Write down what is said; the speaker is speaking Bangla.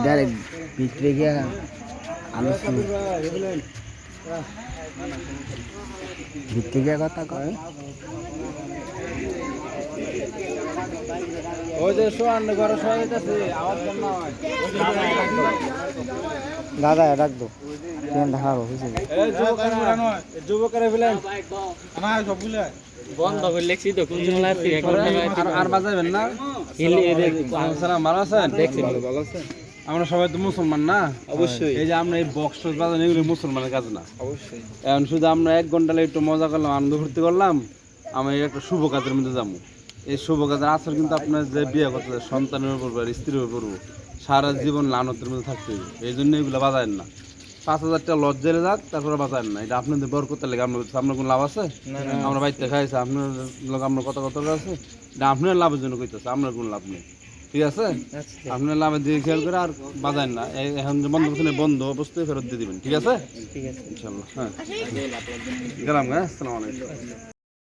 ডাইরেক্ট ভিতরে গিয়া আলোচনা ভিতরে গিয়া কথা কয় ওই যে সোয়ান্ন ঘরে সবাই যাইতেছে আওয়াজ কেন না হয় দাদা রাখবো ট্রেন ঢাকার হয়েছে এই যুবকেরা নয় যুবকেরা ফেলেন আমার সব বুঝলে বন্ধ করে লেখছি তো কোন জন্য লাগছে আর বাজাবেন না আসসালাম ভালো আছেন দেখছি ভালো আছেন আমরা সবাই তো মুসলমান না অবশ্যই এই যে আমরা এই বক্স বাজানো এগুলো মুসলমানের কাজ না অবশ্যই এখন শুধু আমরা 1 ঘন্টা একটু মজা করলাম আনন্দ ফুর্তি করলাম আমরা একটা শুভ কাজের মধ্যে যাবো এই শুভ কাজের আসর কিন্তু আপনার যে বিয়ে করতে সন্তানের উপর বা স্ত্রীর উপর সারা জীবন লানতের মধ্যে থাকতে হবে এই জন্য এগুলো বাজায়েন না 5,000 টাকা লজ জেলে যাক তারপরে বাজায়েন না এটা আপনাদের বরকত লাগে আপনার কোনো লাভ আছে আমরা বাড়িতে খাইছি আপনার লোক আপনার কত আছে এটা আপনার লাভের জন্য কইতেছে আপনার কোনো লাভ নেই ঠিক আছে আপনার লাভের দিকে খেয়াল করে আর বাজায়েন না এখন যে বন্ধ করছেন বন্ধ অবস্থায় ফেরত দিয়ে দিবেন ঠিক আছে ইনশাল্লাহ হ্যাঁ গেলাম হ্যাঁ আসসালামু আলাইকুম